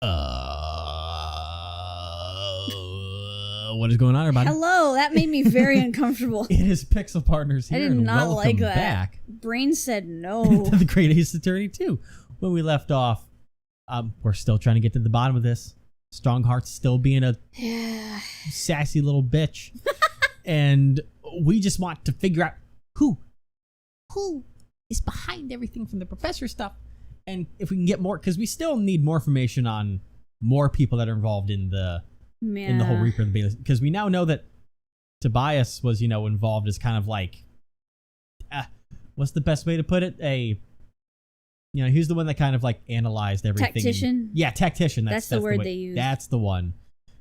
What is going on, everybody? Hello, that made me very uncomfortable. It is Pixel Partners here, I did and not welcome like that. back Brain said no. to the Great Ace Attorney 2. When we left off, we're still trying to get to the bottom of this. Strongheart's still being a sassy little bitch. And we just want to figure out who is behind everything from the professor stuff. And if we can get more, because we still need more information on more people that are involved in the whole Reaper of the Bailiffs. Because we now know that Tobias was, involved as kind of like, what's the best way to put it? He's the one that kind of like analyzed everything. Tactician? Yeah, tactician. That's the word they use. That's the one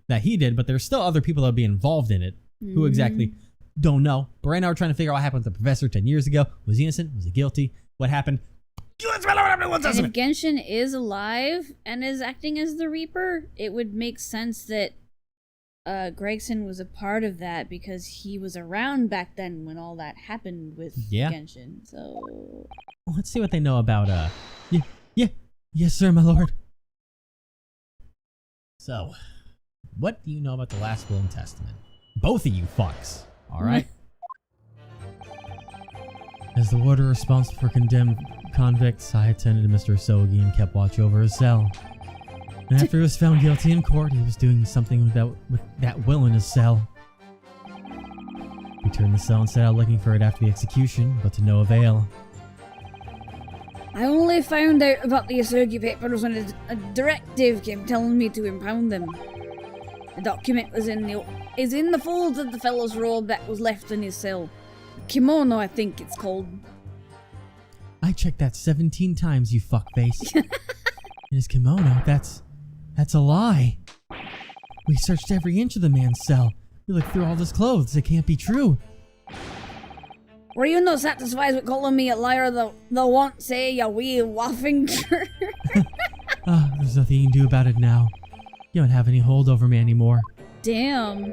that he did, but there's still other people that would be involved in it. Who exactly? Don't know. But right now we're trying to figure out what happened with the professor 10 years ago. Was he innocent? Was he guilty? What happened? And if Genshin is alive and is acting as the Reaper, it would make sense that Gregson was a part of that because he was around back then when all that happened with Genshin. So let's see what they know about yes sir, my lord. So, what do you know about the last will and testament? Both of you fucks. Alright. As the warder responsible for condemned convicts, I attended to Mr. Sogi and kept watch over his cell. And after he was found guilty in court, he was doing something with that will in his cell. We turned the cell and set out looking for it after the execution, but to no avail. I only found out about the Asurgi papers when a directive came telling me to impound them. The document was in the folds of the fellow's robe that was left in his cell. Kimono, I think it's called. I checked that 17 times, you fuckface. And his kimono, that's a lie. We searched every inch of the man's cell. We looked through all his clothes. It can't be true. Were you not satisfied with calling me a liar the once say ya wee waffinger? There's nothing you can do about it now. You don't have any hold over me anymore. Damn.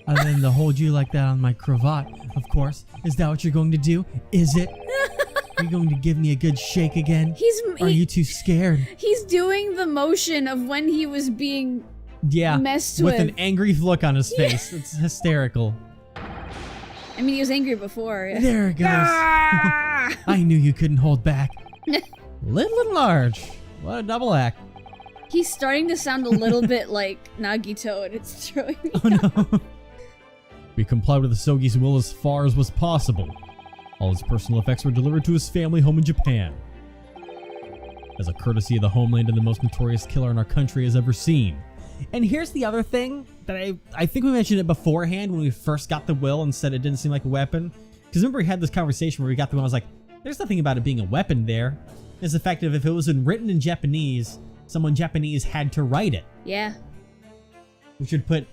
Other than to hold you like that on my cravat, of course. Is that what you're going to do? Is it? Are you going to give me a good shake again? Are you too scared? He's doing the motion of when he was being messed with an angry look on his face. It's hysterical. I mean, he was angry before. There it goes. I knew you couldn't hold back. Little and large. What a double act. He's starting to sound a little bit like Nagito, and it's throwing me off. No. We complied with the Sogi's will as far as was possible. All his personal effects were delivered to his family home in Japan. As a courtesy of the homeland and the most notorious killer in our country has ever seen. And here's the other thing that I think we mentioned it beforehand when we first got the will and said it didn't seem like a weapon. Because remember we had this conversation where we got the will, I was like, there's nothing about it being a weapon there. It's effective if it was written in Japanese, someone Japanese had to write it. Yeah. Which would put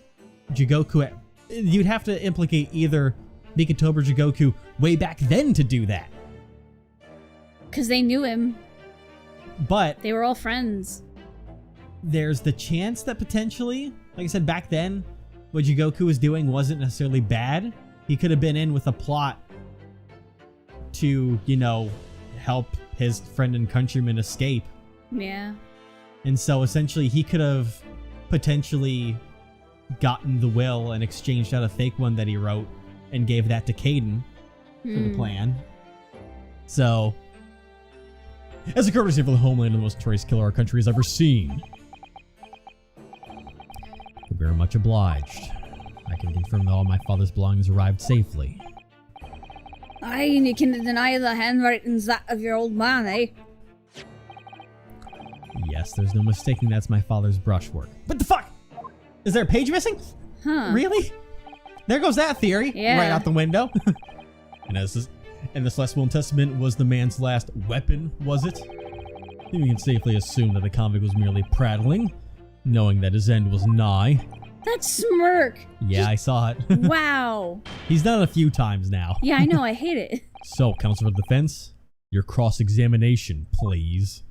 Jigoku at... You'd have to implicate either Mikotoba or Jigoku way back then to do that. Because they knew him. But... they were all friends. There's the chance that potentially, like I said, back then, what Jigoku was doing wasn't necessarily bad. He could have been in with a plot to, help his friend and countryman escape. Yeah. And so essentially he could have potentially gotten the will and exchanged out a fake one that he wrote and gave that to Caden for the plan. So, as a courtesy for the homeland of the most notorious killer our country has ever seen, we're very much obliged. I can confirm that all my father's belongings arrived safely. Aye, and you can deny the handwritings that of your old man, eh? Yes, there's no mistaking that's my father's brushwork. What the fuck? Is there a page missing? Huh. Really? There goes that theory. Yeah. Right out the window. And this last will and testament was the man's last weapon, was it? I think we can safely assume that the convict was merely prattling, knowing that his end was nigh. That smirk! Yeah, I saw it. Wow. He's done it a few times now. Yeah, I know, I hate it. So, counsel for the defense, your cross-examination, please.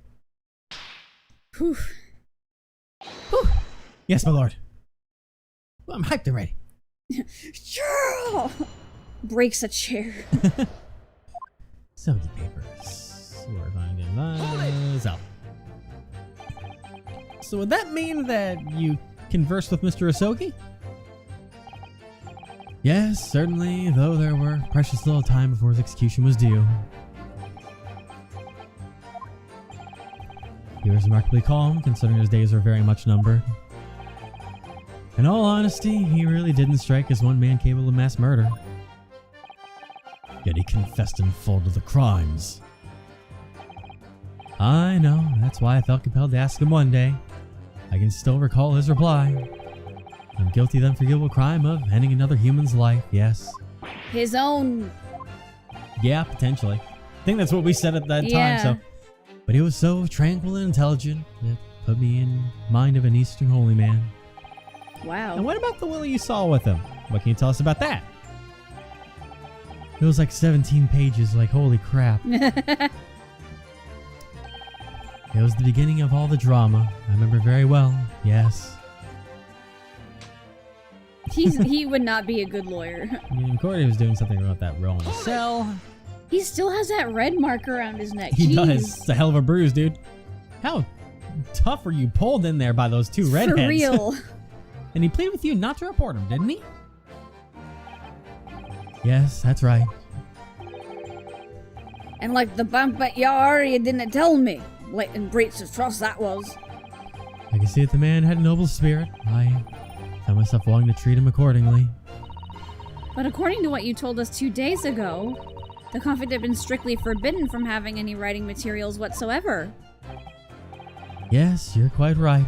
Whew. Whew. Yes, my lord. I'm hyped and ready. Sure. Breaks a chair. Sogi papers. We're going to so, So would that mean that you conversed with Mr. Asogi? Yes, certainly, though there were precious little time before his execution was due. He was remarkably calm, considering his days were very much numbered. In all honesty, he really didn't strike as one man capable of mass murder. Yet he confessed in full to the crimes. I know, that's why I felt compelled to ask him one day. I can still recall his reply. I'm guilty of the unforgivable crime of ending another human's life, yes. His own. Yeah, potentially. I think that's what we said at that Yeah. time, so. But he was so tranquil and intelligent that put me in mind of an Eastern holy man. Wow. And what about the will you saw with him? What can you tell us about that? It was like 17 pages, like holy crap. It was the beginning of all the drama. I remember very well, yes. He would not be a good lawyer. Cordy was doing something about that row in the cell. He still has that red mark around his neck. He Jeez. does. It's a hell of a bruise, dude. How tough were you pulled in there by those two redheads? For real. And he pleaded with you not to report him, didn't he? Yes, that's right. And like the bump at Yar, you didn't tell me. Blatant breach of trust that was. I can see that the man had a noble spirit. I found myself wanting to treat him accordingly. But according to what you told us 2 days ago, the conflict had been strictly forbidden from having any writing materials whatsoever. Yes, you're quite right.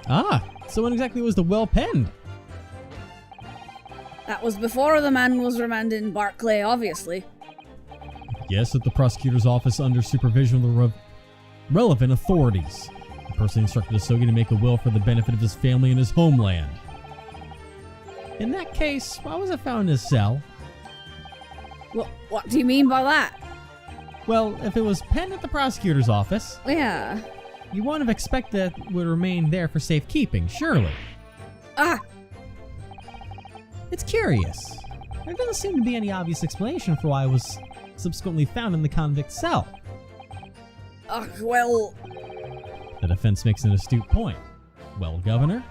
Ah, so when exactly was the will penned? That was before the man was remanded in Barclay, obviously. Yes, at the prosecutor's office under supervision of the relevant authorities. The person instructed Asogi to make a will for the benefit of his family and his homeland. In that case, why was it found in his cell? What do you mean by that? Well, if it was penned at the prosecutor's office, Yeah. you wouldn't have expected it would remain there for safekeeping, surely. Ah! It's curious. There doesn't seem to be any obvious explanation for why it was subsequently found in the convict cell. Well... The defense makes an astute point. Well, Governor?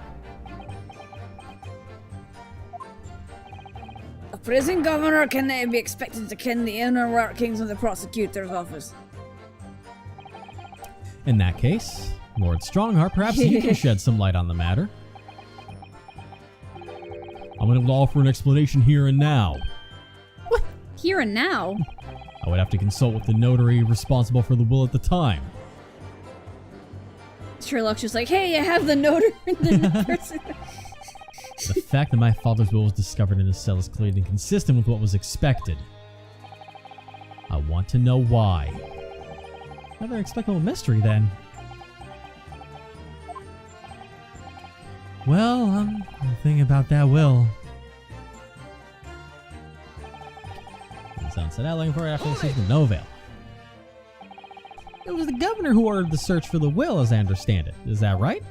A prison governor cannot be expected to ken the inner workings of the prosecutor's office. In that case, Lord Strongheart, perhaps you can shed some light on the matter. I'm unable to offer an explanation here and now. What? Here and now? I would have to consult with the notary responsible for the will at the time. Sherlock's just like, hey, I have the notary. The person. The fact that my father's will was discovered in his cell is clearly inconsistent with what was expected. I want to know why. Another explicable mystery, then. Well, the thing about that will. The sound set out looking for it after the season of Novale. It was the governor who ordered the search for the will, as I understand it. Is that right?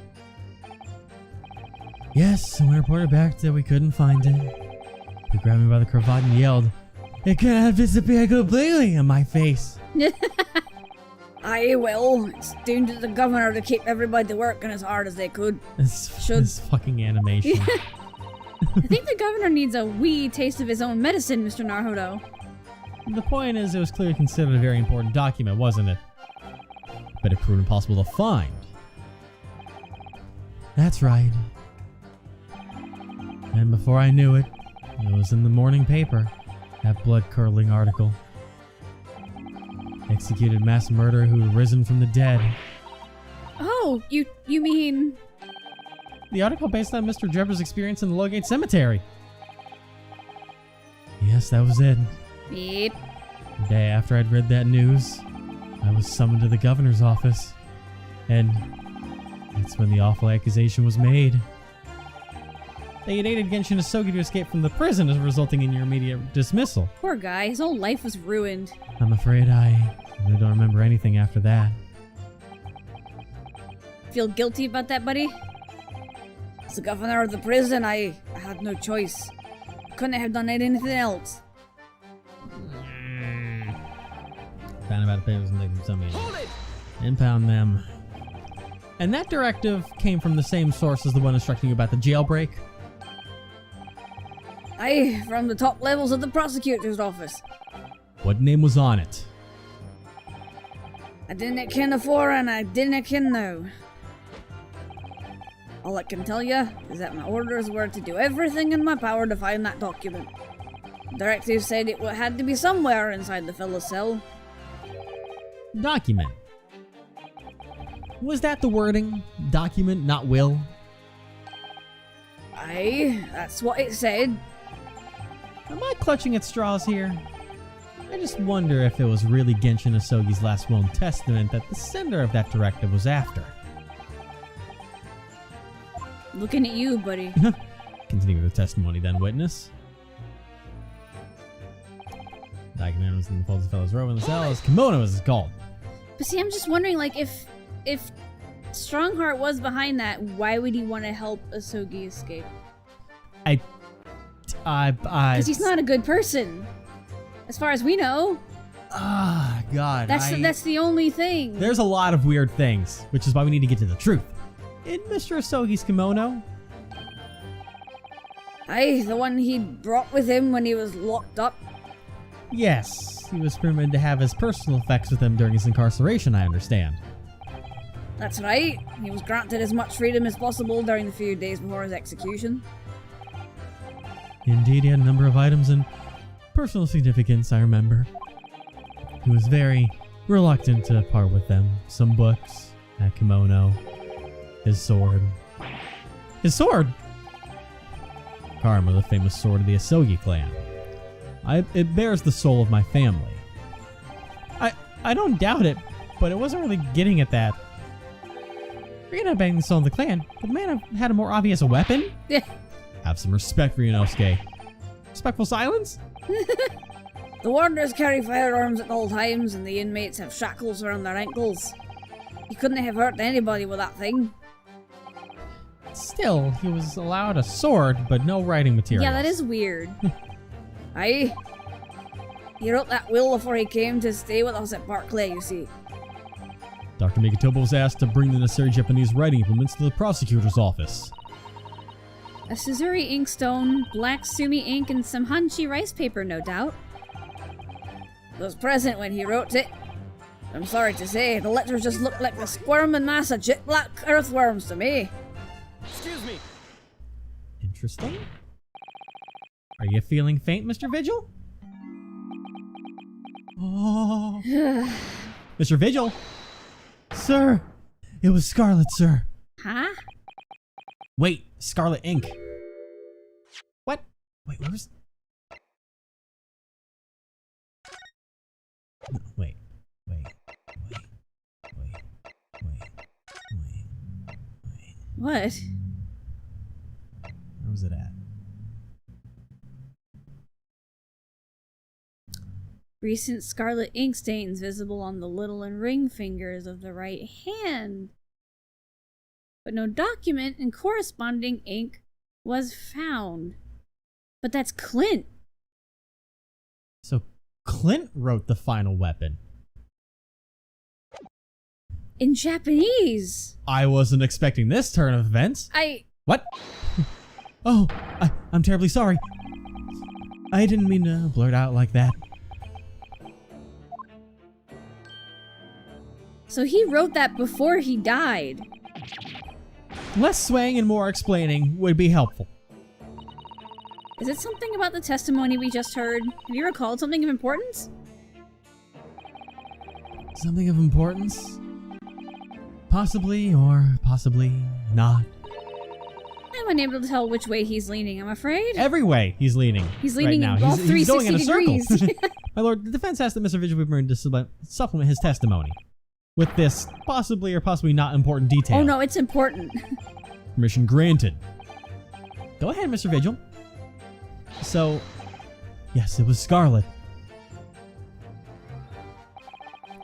Yes, and we reported back that we couldn't find it. He grabbed me by the cravat and yelled, "It could have disappeared completely," in my face. Aye, well, it's down to the governor to keep everybody working as hard as they could. This fucking animation. I think the governor needs a wee taste of his own medicine, Mr. Naruto. The point is, it was clearly considered a very important document, wasn't it? But it proved impossible to find. That's right. And before I knew it, it was in the morning paper. That blood-curdling article. Executed mass murderer who had risen from the dead. Oh, you mean... The article based on Mr. Drebber's experience in the Lowgate Cemetery. Yes, that was it. Yep. The day after I'd read that news, I was summoned to the governor's office. And that's when the awful accusation was made. They had aided Genshin Asogi to escape from the prison, resulting in your immediate dismissal. Poor guy, his whole life was ruined. I'm afraid I really don't remember anything after that. Feel guilty about that, buddy? As the governor of the prison, I had no choice. Couldn't have done anything else. Found about papers and take them some Impound them. And that directive came from the same source as the one instructing you about the jailbreak? Aye, from the top levels of the prosecutor's office. What name was on it? I didn't ken afore and I didn't ken now. All I can tell you is that my orders were to do everything in my power to find that document. The directive said it had to be somewhere inside the fellow's cell. Document. Was that the wording? Document, not will? Aye, that's what it said. Am I clutching at straws here? I just wonder if it was really Genshin Asogi's last will and testament that the sender of that directive was after. Looking at you, buddy. Continue the testimony then, witness. Document was in the folds of the fellow's robe in the cell as kimono as it's called. But see, I'm just wondering, like, if Strongheart was behind that, why would he want to help Asogi escape? Because he's not a good person, as far as we know. Ah, God. That's the only thing. There's a lot of weird things, which is why we need to get to the truth. In Mr. Asogi's kimono? Aye, the one he brought with him when he was locked up. Yes, he was permitted to have his personal effects with him during his incarceration, I understand. That's right. He was granted as much freedom as possible during the few days before his execution. Indeed, he had a number of items in personal significance, I remember. He was very reluctant to part with them. Some books, that kimono, his sword. His sword! Karma, the famous sword of the Asogi clan. It bears the soul of my family. I don't doubt it, but it wasn't really getting at that. You're gonna bang the soul of the clan, but the man had a more obvious weapon? Yeah. Have some respect for Inosuke. Respectful silence? The warders carry firearms at all times, and the inmates have shackles around their ankles. He couldn't have hurt anybody with that thing. Still, he was allowed a sword, but no writing materials. Yeah, that is weird. Aye. He wrote that will before he came to stay with us at Barclay, you see. Dr. Mikitoba was asked to bring the necessary Japanese writing implements to the prosecutor's office. A Suzuri inkstone, black sumi ink, and some Hanchi rice paper, no doubt. Was present when he wrote it. I'm sorry to say, the letters just look like the squirming mass of jet black earthworms to me. Excuse me. Interesting. Are you feeling faint, Mr. Vigil? Oh. Mr. Vigil? Sir! It was Scarlet, sir. Huh? Wait, Scarlet ink. What? Wait, where was... No, wait. What? Where was it at? Recent scarlet ink stains visible on the little and ring fingers of the right hand. But no document and corresponding ink was found. But that's Clint. So Clint wrote the final weapon. In Japanese. I wasn't expecting this turn of events. What? Oh, I'm terribly sorry. I didn't mean to blurt out like that. So he wrote that before he died. Less swaying and more explaining would be helpful. Is it something about the testimony we just heard? Have you recalled something of importance? Something of importance? Possibly or possibly not. I'm unable to tell which way he's leaning, I'm afraid. Every way he's leaning. He's leaning right now. all He's going in a 360 circle. degrees. My lord, the defense asked that Mr. Vigil be permitted to supplement his testimony with this possibly or possibly not important detail. Oh no, it's important. Permission granted. Go ahead, Mr. Vigil. So, yes, it was Scarlet.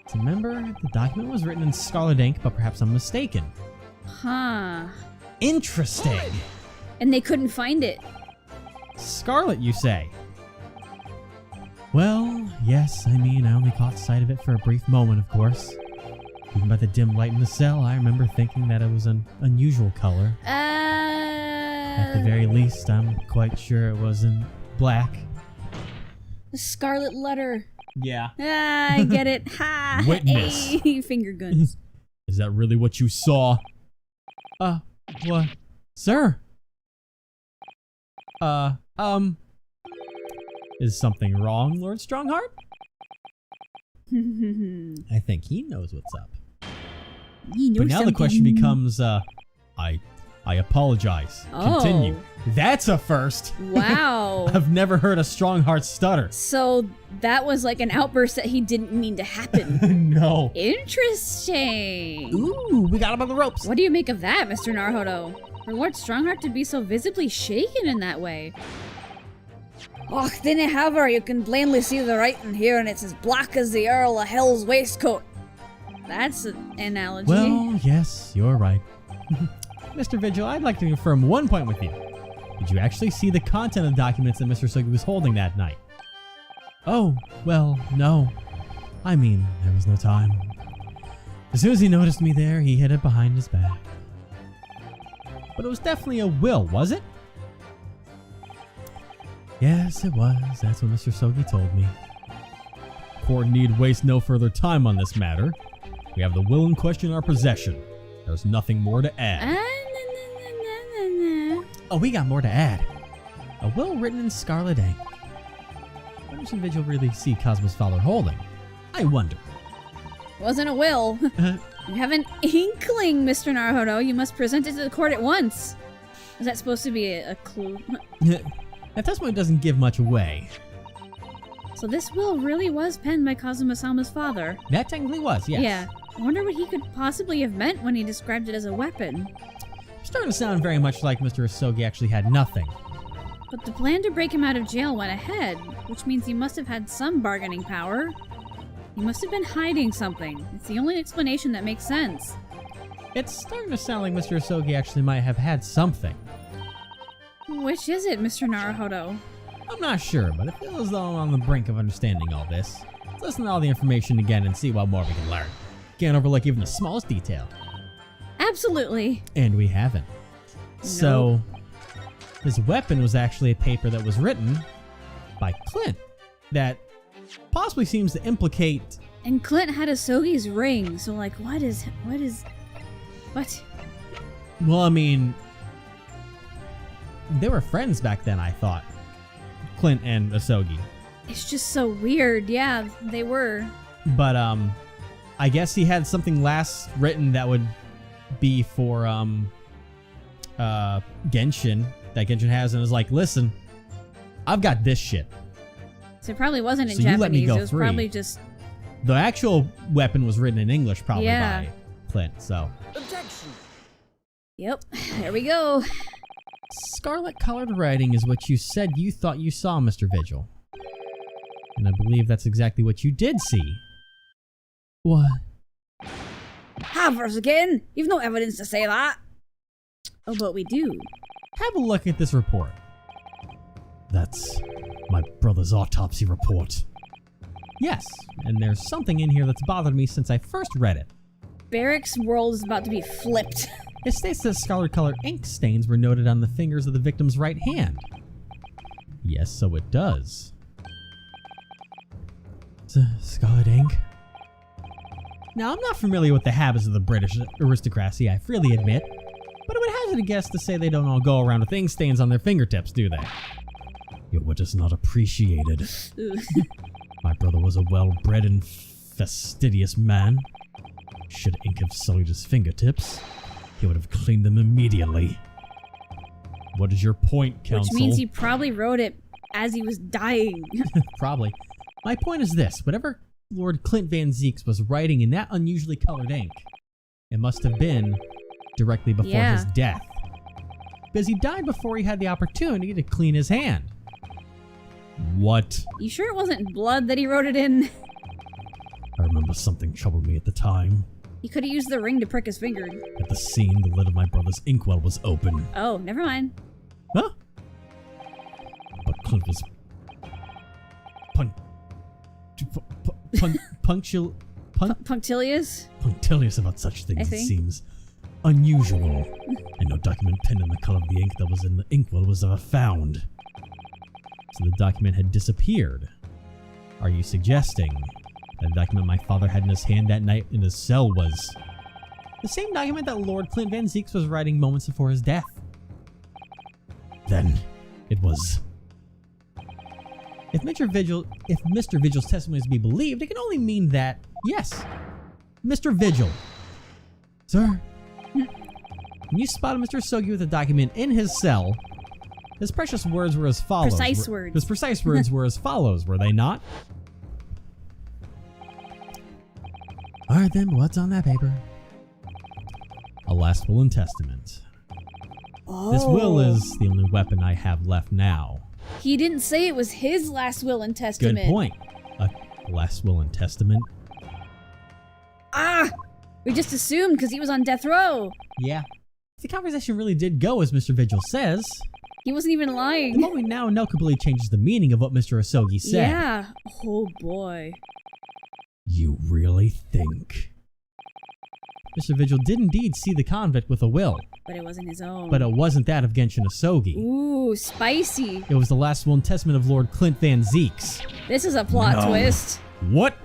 So remember, the document was written in Scarlet ink, but perhaps I'm mistaken. Huh. Interesting. And they couldn't find it. Scarlet, you say? Well, yes, I mean, I only caught sight of it for a brief moment, of course. Even by the dim light in the cell, I remember thinking that it was an unusual color. At the very least, I'm quite sure it wasn't black. The scarlet letter. Yeah. Ah, I get it. Ha! Witness. Hey, finger guns. Is that really what you saw? What? Sir? Is something wrong, Lord Strongheart? I think he knows what's up. You know But now the question becomes, I apologize. Oh. Continue. That's a first. Wow. I've never heard a Strongheart stutter. So that was like an outburst that he didn't mean to happen. No. Interesting. Ooh, we got him on the ropes. What do you make of that, Mr. Naruhodo? For Lord Strongheart to be so visibly shaken in that way. Och, dinna haver, you can plainly see the writing here, and it's as black as the Earl of Hell's waistcoat. That's an analogy. Well, yes, you're right. Mr. Vigil, I'd like to confirm one point with you. Did you actually see the content of the documents that Mr. Sugi was holding that night? Oh, well, no. I mean, there was no time. As soon as he noticed me there, he hid it behind his back. But it was definitely a will, was it? Yes, it was. That's what Mr. Sogi told me. Court need waste no further time on this matter. We have the will in question in our possession. There's nothing more to add. Oh, we got more to add. A will written in scarlet ink. What does Vigil really see Cosmo's father holding? I wonder. Wasn't a will. You have an inkling, Mr. Naruhodo. You must present it to the court at once. Is that supposed to be a clue? At this point, it doesn't give much away. So this will really was penned by Kazuma-sama's father. That technically was, yes. Yeah. I wonder what he could possibly have meant when he described it as a weapon. Starting to sound very much like Mr. Asogi actually had nothing. But the plan to break him out of jail went ahead, which means he must have had some bargaining power. He must have been hiding something. It's the only explanation that makes sense. It's starting to sound like Mr. Asogi actually might have had something. Which is it, Mr. Naruhodo? I'm not sure, but it feels as though I'm on the brink of understanding all this. Let's listen to all the information again and see what more we can learn. Can't overlook even the smallest detail. Absolutely. And we haven't. So, his weapon was actually a paper that was written by Clint that possibly seems to implicate... And Clint had Asogi's ring, so like, what? Well, I mean, they were friends back then, I thought. Clint and Asogi. It's just so weird. Yeah, they were. But, I guess he had something last written that would be for, Genshin, that Genshin has, and is like, listen, I've got this shit. So it probably wasn't in So you let me Japanese. go It was free. probably just... The actual weapon was written in English, probably Yeah. by Clint, so. Objection. Yep, there we go. Scarlet colored writing is what you said you thought you saw, Mr. Vigil. And I believe that's exactly what you did see. What? Havers again? You've no evidence to say that. Oh, but we do. Have a look at this report. That's my brother's autopsy report. Yes, and there's something in here that's bothered me since I first read it. Barrack's world is about to be flipped. It states that scarlet-colored ink stains were noted on the fingers of the victim's right hand. Yes, so it does. Scarlet ink? Now, I'm not familiar with the habits of the British aristocracy, I freely admit, but I would hazard a guess to say they don't all go around with ink stains on their fingertips, do they? Your wit is not appreciated. My brother was a well-bred and fastidious man. Should ink have sullied his fingertips, he would have cleaned them immediately. What is your point, counsel? Which means he probably wrote it as he was dying. Probably. My point is this. Whatever Lord Clint Van Zeeks was writing in that unusually colored ink, it must have been directly before his death. Because he died before he had the opportunity to clean his hand. What? You sure it wasn't blood that he wrote it in? I remember something troubled me at the time. He could have used the ring to prick his finger. At the scene, the lid of my brother's inkwell was open. Oh, never mind. Huh? But Clint was Punctilious? Punctilious about such things, I it think. seems. Unusual. And no document penned in the color of the ink that was in the inkwell was ever found. So the document had disappeared. Are you suggesting that the document my father had in his hand that night in his cell was the same document that Lord Clint Van Zieks was writing moments before his death? Then it was. If Mr. Vigil's testimony is to be believed, it can only mean that, yes, Mr. Vigil. Sir, when you spotted Mr. Asogi with a document in his cell, his precious words were as follows. Precise words. His precise words were as follows, were they not? Alright then, what's on that paper? A last will and testament. Oh. This will is the only weapon I have left now. He didn't say it was his last will and testament. Good point. A last will and testament? Ah! We just assumed because he was on death row. Yeah. The conversation really did go as Mr. Vigil says. He wasn't even The lying. what we now know completely changes the meaning of what Mr. Asogi said. Yeah. Oh boy. You really think? Mr. Vigil did indeed see the convict with a will, But it wasn't his own. but it wasn't that of Genshin Asogi. Ooh, spicy. It was the last will and testament of Lord Clint Van Zieks. This is a plot No. twist. What?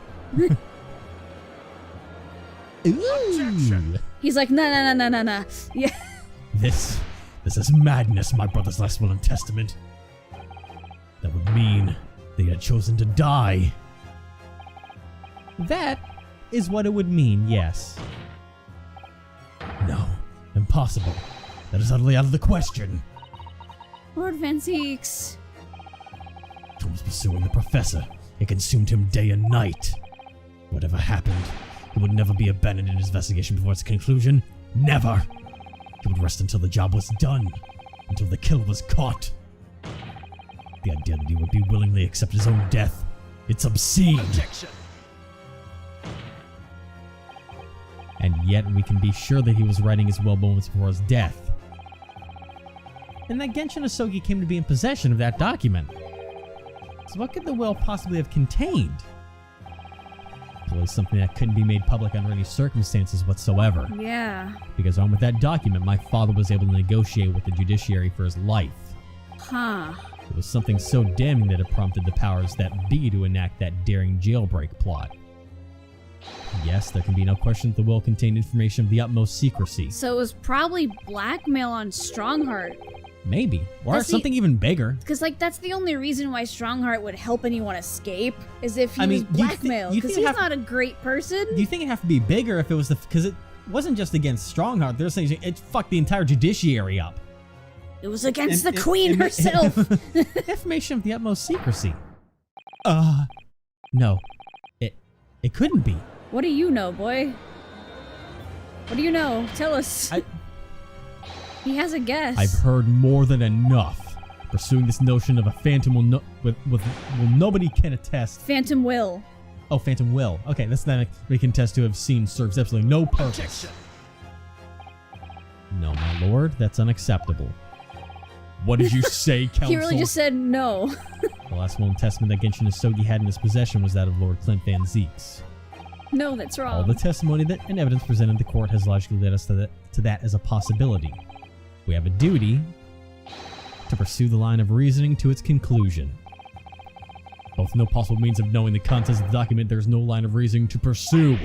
Ooh. He's like, nah. Yeah. This is madness, my brother's last will and testament. That would mean they had chosen to die. That is what it would mean, yes. No, impossible. That is utterly out of the question. Lord Van Zieks. Tom was pursuing the professor. It consumed him day and night. Whatever happened, he would never be abandoned in his investigation before its conclusion. Never! He would rest until the job was done. Until the killer was caught. The idea that he would be willingly accept his own death. It's obscene! Objection. And yet we can be sure that he was writing his will moments before his death. And that Genshin Asogi came to be in possession of that document. So what could the will possibly have contained? Probably something that couldn't be made public under any circumstances whatsoever. Yeah. Because on with that document, my father was able to negotiate with the judiciary for his life. Huh. It was something so damning that it prompted the powers that be to enact that daring jailbreak plot. Yes, there can be no question that the will contained information of the utmost secrecy. So it was probably blackmail on Strongheart. Maybe. Or Does he- something even bigger. Because, like, that's the only reason why Strongheart would help anyone escape, is if he I was mean, you thi- blackmail. you Because think he's it have- not a great person. Do you think it'd have to be bigger if it was the... Because it wasn't just against Strongheart. They're saying it fucked the entire judiciary up. It was against And- the queen herself. Information of the utmost secrecy. No. It couldn't be. What do you know, boy? What do you know? Tell us. He has a guess. I've heard more than enough. Pursuing this notion of a phantom will nobody can attest. Phantom Will. Oh, phantom will. Okay, that's not we can attest to have seen serves absolutely no purpose. Objection. No, my lord, that's unacceptable. What did you say, counsel? He really just said no. The last will and testament that Genshin Asogi had in his possession was that of Lord Clint Van Zieks. No, that's wrong. All the testimony and evidence presented in the court has logically led us to that as a possibility. We have a duty to pursue the line of reasoning to its conclusion. Both no possible means of knowing the contents of the document, there is no line of reasoning to pursue.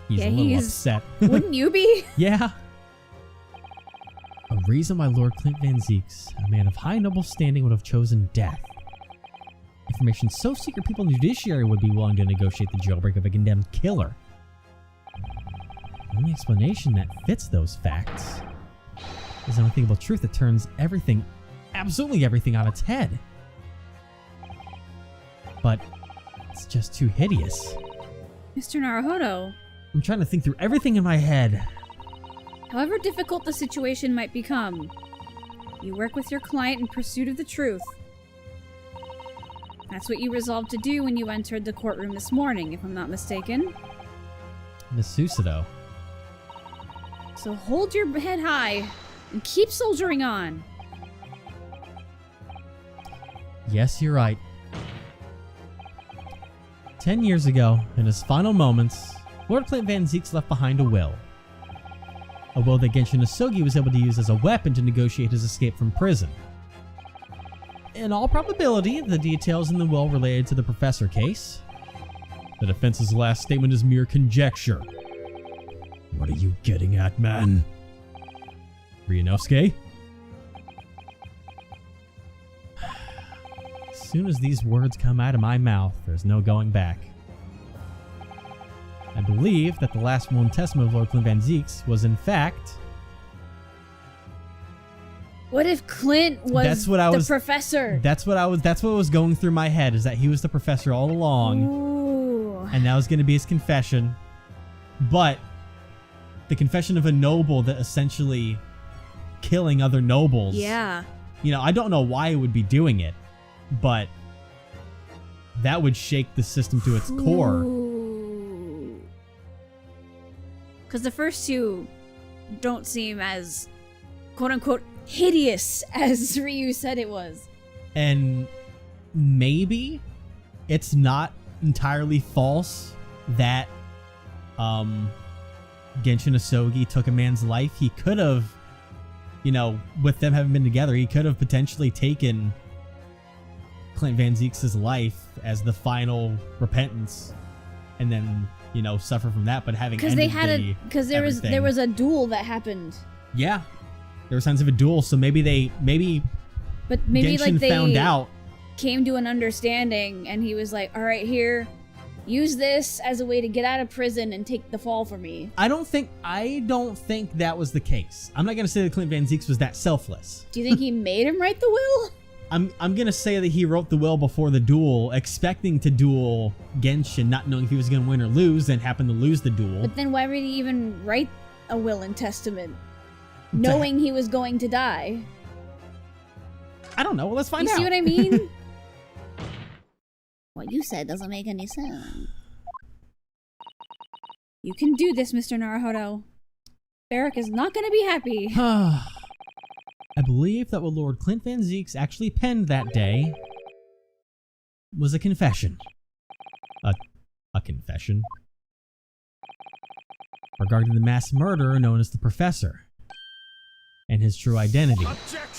He's Yeah, a little he's- upset. Wouldn't you be? Yeah. A reason why Lord Clint Van Zieks, a man of high noble standing, would have chosen death. Information so secret people in the judiciary would be willing to negotiate the jailbreak of a condemned killer. The only explanation that fits those facts is an unthinkable truth that turns everything, absolutely everything, on its head. But it's just too hideous. Mr. Naruhodo, I'm trying to think through everything in my head. however difficult the situation might become, you work with your client in pursuit of the truth. That's what you resolved to do when you entered the courtroom this morning, if I'm not mistaken. Miss Susato. So hold your head high and keep soldiering on. Yes, you're right. 10 years ago, in his final moments, Lord Clint Van Zieks left behind a will. A will that Genshin Asugi was able to use as a weapon to negotiate his escape from prison. In all probability, the details in the will related to the Professor case. The defense's last statement is mere conjecture. What are you getting at, man? Ryunosuke? As soon as these words come out of my mouth, there's no going back. I believe that the last will and testament of Lord Clint Van Zieks was in fact... What if Clint was the professor? That's what was going through my head, is that he was the professor all along. Ooh. And that was going to be his confession. But the confession of a noble that essentially killing other nobles. Yeah. You know, I don't know why it would be doing it, but that would shake the system to its core. Because the first two don't seem as quote-unquote hideous as Ryu said it was. And maybe it's not entirely false that Genshin Asugi took a man's life. He could have, you know, with them having been together, he could have potentially taken Clint Van Zieks' life as the final repentance, and then, you know, suffer from that. But having because there was a duel that happened. Yeah, there were signs of a duel. So maybe Genshin like they found out, came to an understanding, and he was like, "All right, here, use this as a way to get out of prison and take the fall for me." I don't think that was the case. I'm not gonna say that Clint Van Zieks was that selfless. Do you think he made him write the will? I'm gonna say that he wrote the will before the duel, expecting to duel Genshin, not knowing if he was gonna win or lose, and happened to lose the duel. But then why would he even write a will and testament, knowing he was going to die? I don't know. Well, let's find out. You see what I mean? What you said doesn't make any sense. You can do this, Mr. Naruhodo. Barrack is not gonna be happy. I believe that what Lord Clint Van Zieks actually penned that day was a confession. A confession. Regarding the mass murderer known as the Professor. And his true identity.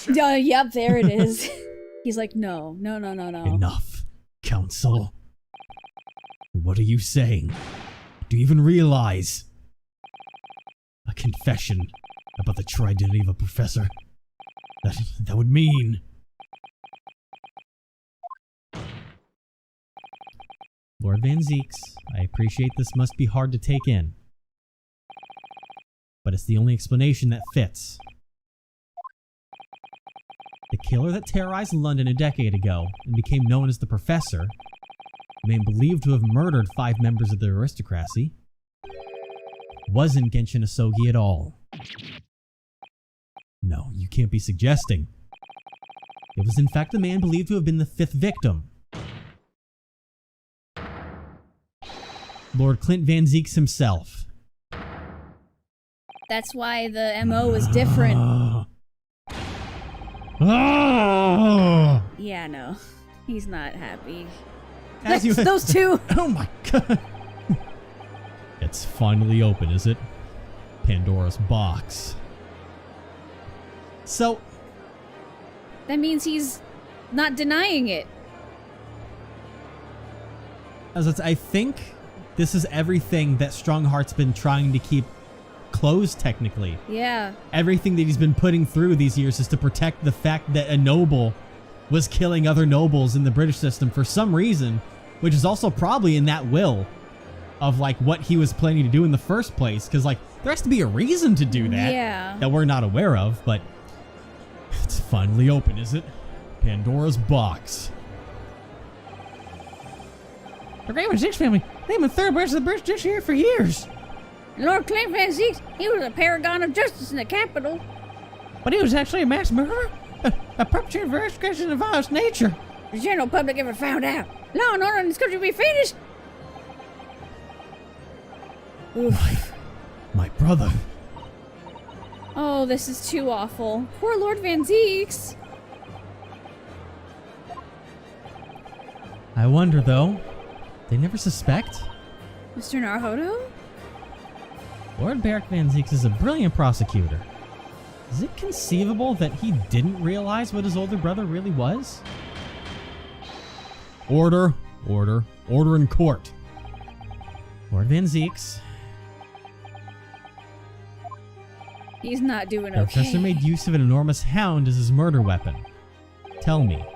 Yep, there it is. He's like, no. Enough, Council. What are you saying? Do you even realize? A confession about the true identity of a professor? That would mean... Lord Van Zieks, I appreciate this must be hard to take in. But it's the only explanation that fits. The killer that terrorized London a decade ago and became known as the Professor, a man believed to have murdered 5 members of the aristocracy, wasn't Genshin Asugi at all. No, you can't be suggesting. It was in fact the man believed to have been the 5th victim. Lord Clint Van Zieks himself. That's why the MO was different. Yeah, no. He's not happy. Those two! Oh my god. It's finally open, is it? Pandora's box. So... that means he's not denying it. I think this is everything that Strongheart's been trying to keep closed, technically. Yeah. Everything that he's been putting through these years is to protect the fact that a noble was killing other nobles in the British system for some reason, which is also probably in that will of like what he was planning to do in the first place, because like there has to be a reason to do that that we're not aware of. But it's finally open, is it? Pandora's box. The Raymond Zieks family, they've been thoroughbreds of the British Judiciary for years. Lord Clint Van Zieks, he was a paragon of justice in the capital. But he was actually a mass murderer? A perpetrator of aristocracy of violence nature. The general public ever found out. Law and order in this country will be finished. My brother. Oh, this is too awful. Poor Lord Van Zieks. I wonder, though, They never suspect? Mr. Naruhodo? Lord Beric Van Zieks is a brilliant prosecutor. Is it conceivable that he didn't realize what his older brother really was? Order, order, order in court. Lord Van Zieks. He's not doing The okay. professor made use of an enormous hound as his murder weapon. Tell me,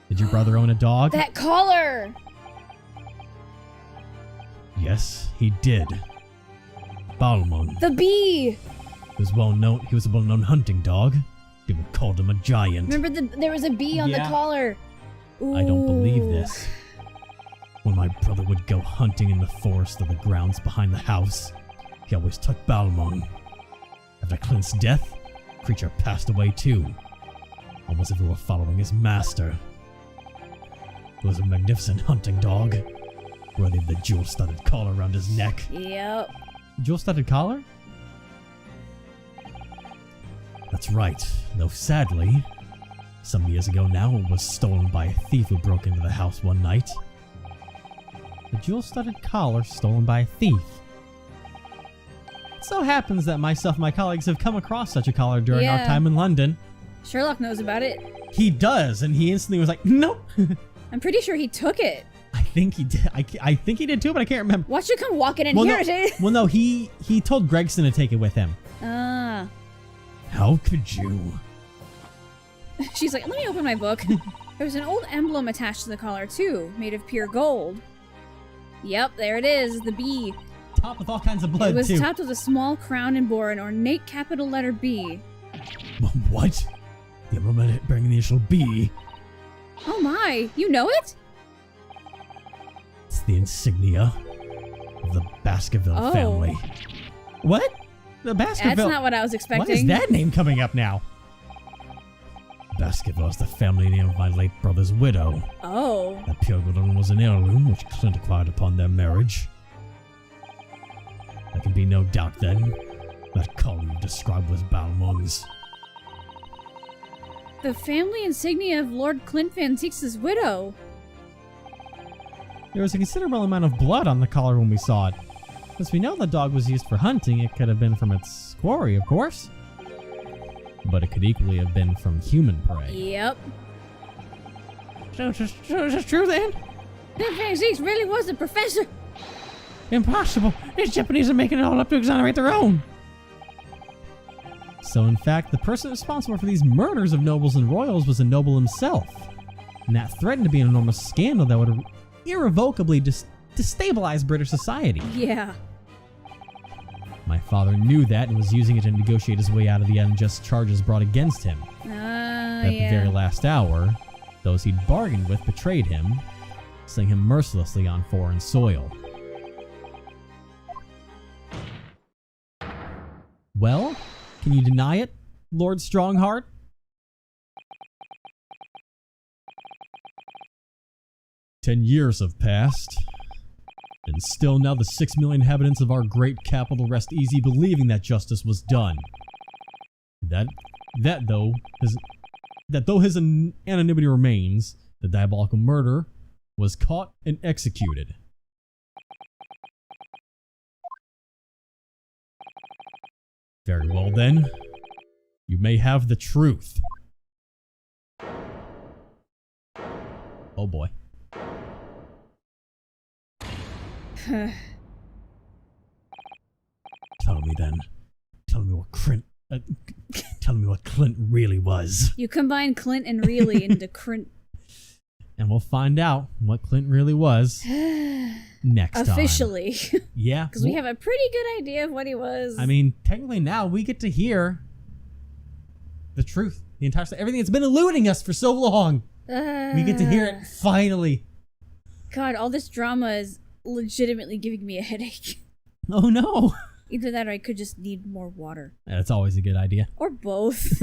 did your brother own a dog? That collar! Yes, he did. Balmung. The bee! He was a well-known hunting dog. People called him a giant. Remember there was a bee on the Yeah. collar? I don't believe Ooh. this. When my brother would go hunting in the forest or the grounds behind the house, he always took Balmung. After Clint's death, the creature passed away too, almost as if he were following his master. He was a magnificent hunting dog, worthy of the jewel-studded collar around his neck. Yep. Jewel-studded collar? That's right, though sadly, some years ago now, it was stolen by a thief who broke into the house one night. The jewel-studded collar stolen by a thief. It so happens that myself and my colleagues have come across such a collar during our Yeah. time in London. Sherlock knows about it. He does, and he instantly was like, nope. I'm pretty sure he took it. I think he did. I think he did too, but I can't remember. Watch you come walking in Well, here. no, well, no, he told Gregson to take it with him. Ah. How could you? She's like, let me open my book. There was an old emblem attached to the collar, too, made of pure gold. Yep, there it is, the bee. Topped with all kinds of blood, It was too. topped with a small crown and bore an ornate capital letter B. What? The emblem bearing the initial B. Oh my, you know it? It's the insignia of the Baskerville Oh. family. What? The Baskerville? That's not what I was expecting. Why is that name coming up now? Baskerville is the family name of my late brother's widow. Oh. That pure gold emblem was an heirloom which Clint acquired upon their marriage. There can be no doubt then that collar you described was Balmung's. The family insignia of Lord Clint Van Zieks' widow. There was a considerable amount of blood on the collar when we saw it. Since we know the dog was used for hunting, it could have been from its quarry, of course. But it could equally have been from human prey. Yep. So is this true then? Clint Van Zieks really was the professor. Impossible! These Japanese are making it all up to exonerate their own! So in fact, the person responsible for these murders of nobles and royals was a noble himself. And that threatened to be an enormous scandal that would irrevocably destabilize British society. Yeah. My father knew that and was using it to negotiate his way out of the unjust charges brought against him. At the very last hour, those he'd bargained with betrayed him, slaying him mercilessly on foreign soil. Well, can you deny it, Lord Strongheart? "10 years have passed, and still now the 6 million inhabitants of our great capital rest easy believing that justice was done. That though his anonymity remains, the diabolical murder was caught and executed." Very well then. You may have the truth. Oh boy. Tell me then. Tell me what Clint really was. You combine Clint and really into Clint. And we'll find out what Clint really was next time. Officially. Yeah. Because we have a pretty good idea of what he was. I mean, technically now we get to hear the truth. The entire story. Everything that's been eluding us for so long. We get to hear it finally. God, all this drama is legitimately giving me a headache. Oh no. Either that or I could just need more water. That's always a good idea. Or both.